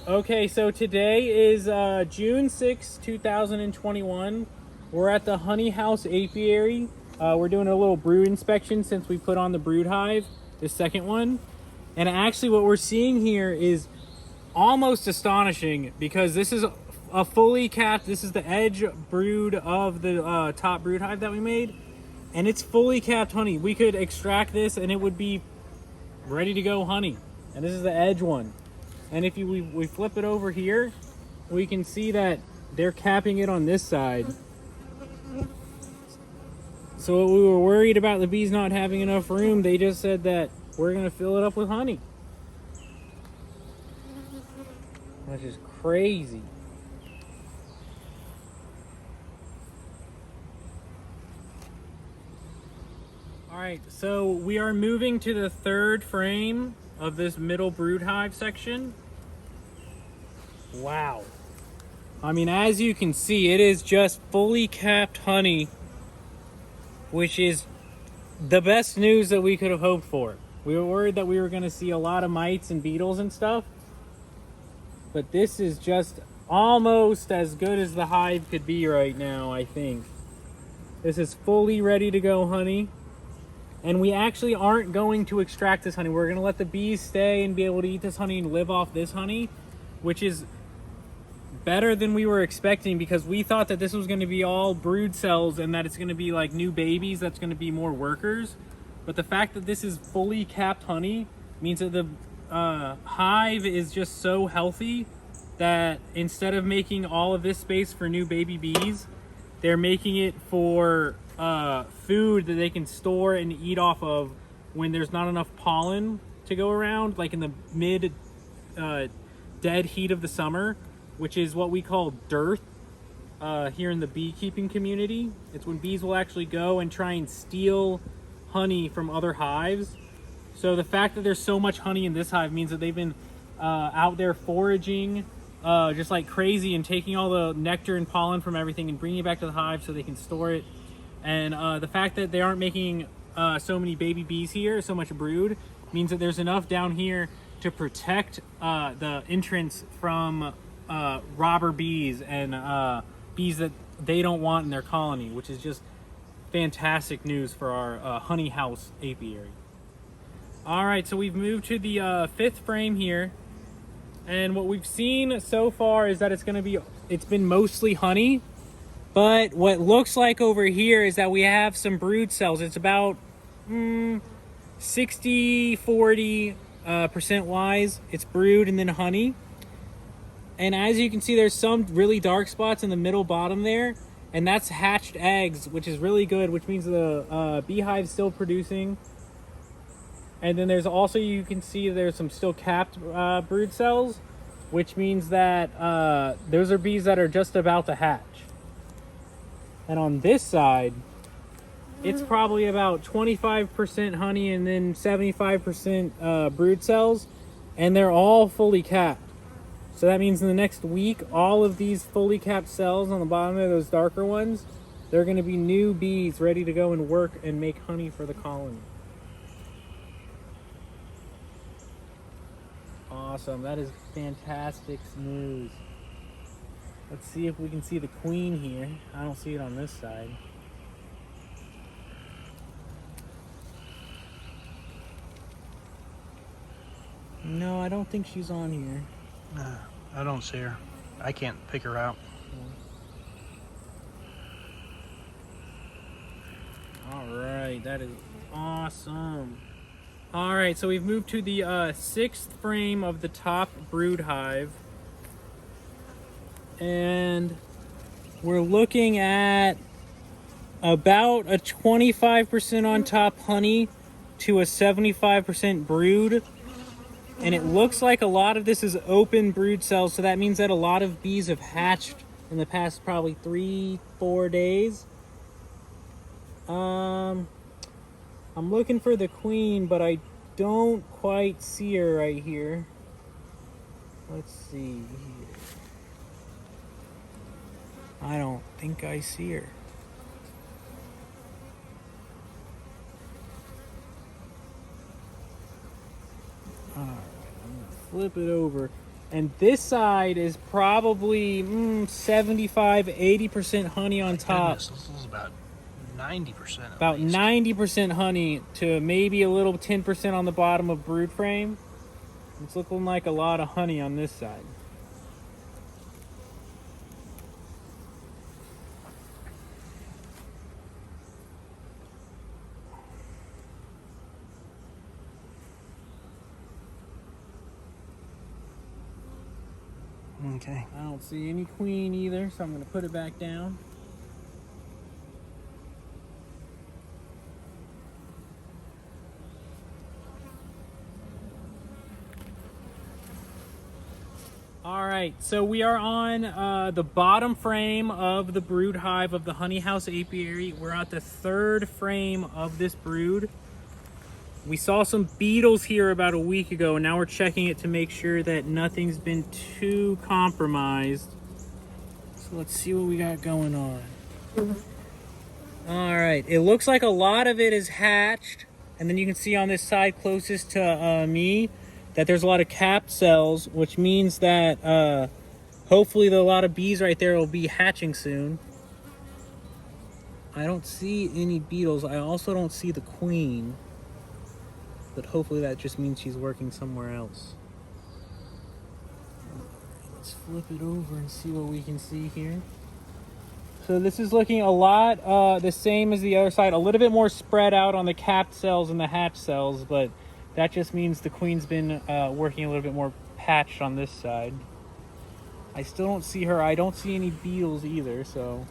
Okay, so today is June 6th, 2021. We're at the Honey House Apiary. We're doing a little brood inspection since we put on the brood hive, the second one. And actually what we're seeing here is almost astonishing because this is a fully capped, this is the edge brood of the top brood hive that we made. And it's fully capped honey. We could extract this and it would be ready to go honey. And this is the edge one. And if we flip it over here, we can see that they're capping it on this side. So we were worried about the bees not having enough room. They just said that we're gonna fill it up with honey. Which is crazy. All right, so we are moving to the third frame of this middle brood hive section. Wow. I mean, as you can see, it is just fully capped honey, which is the best news that we could have hoped for. We were worried that we were going to see a lot of mites and beetles and stuff, but this is just almost as good as the hive could be right now, I think. This is fully ready to go honey. And we actually aren't going to extract this honey. We're going to let the bees stay and be able to eat this honey and live off this honey, which is better than we were expecting because we thought that this was going to be all brood cells and that it's going to be like new babies that's going to be more workers. But the fact that this is fully capped honey means that the hive is just so healthy that instead of making all of this space for new baby bees, they're making it for food that they can store and eat off of when there's not enough pollen to go around, like in the mid dead heat of the summer, which is what we call dearth here in the beekeeping community. It's when bees will actually go and try and steal honey from other hives. So the fact that there's so much honey in this hive means that they've been out there foraging just like crazy and taking all the nectar and pollen from everything and bringing it back to the hive so they can store it. And the fact that they aren't making so many baby bees here, so much brood, means that there's enough down here to protect the entrance from robber bees and bees that they don't want in their colony, which is just fantastic news for our honey house apiary. All right, so we've moved to the fifth frame here. And what we've seen so far is that it's been mostly honey. But what looks like over here is that we have some brood cells. It's about 60-40% wise. It's brood and then honey. And as you can see, there's some really dark spots in the middle bottom there. And that's hatched eggs, which is really good, which means the beehive's still producing. And then there's also, you can see there's some still capped brood cells, which means that those are bees that are just about to hatch. And on this side, it's probably about 25% honey and then 75% brood cells, and they're all fully capped. So that means in the next week, all of these fully capped cells on the bottom of those darker ones, they're going to be new bees ready to go and work and make honey for the colony. Awesome, that is fantastic news. Let's see if we can see the queen here. I don't see it on this side. No, I don't think she's on here. I don't see her. I can't pick her out. All right, that is awesome. All right, so we've moved to the sixth frame of the top brood hive. And we're looking at about a 25% on top honey to a 75% brood. And it looks like a lot of this is open brood cells, so that means that a lot of bees have hatched in the past probably 3-4 days. I'm looking for the queen, but I don't quite see her right here. Let's see here. I don't think I see her. Alright, I'm gonna flip it over. And this side is probably 75, 80% honey on top. Goodness, this is about 90%. About 90% honey to maybe a little 10% on the bottom of brood frame. It's looking like a lot of honey on this side. Okay. I don't see any queen either, so I'm going to put it back down. All right, so we are on the bottom frame of the brood hive of the honey house apiary. We're at the third frame of this brood. We saw some beetles here about a week ago, and now we're checking it to make sure that nothing's been too compromised. So let's see what we got going on. All right, it looks like a lot of it is hatched, and then you can see on this side closest to me that there's a lot of capped cells, which means that hopefully a lot of bees right there will be hatching soon. I don't see any beetles. I also don't see the queen, but hopefully that just means she's working somewhere else. Let's flip it over and see what we can see here. So this is looking a lot the same as the other side, a little bit more spread out on the capped cells and the hatch cells, but that just means the queen's been working a little bit more patched on this side. I still don't see her. I don't see any beetles either, so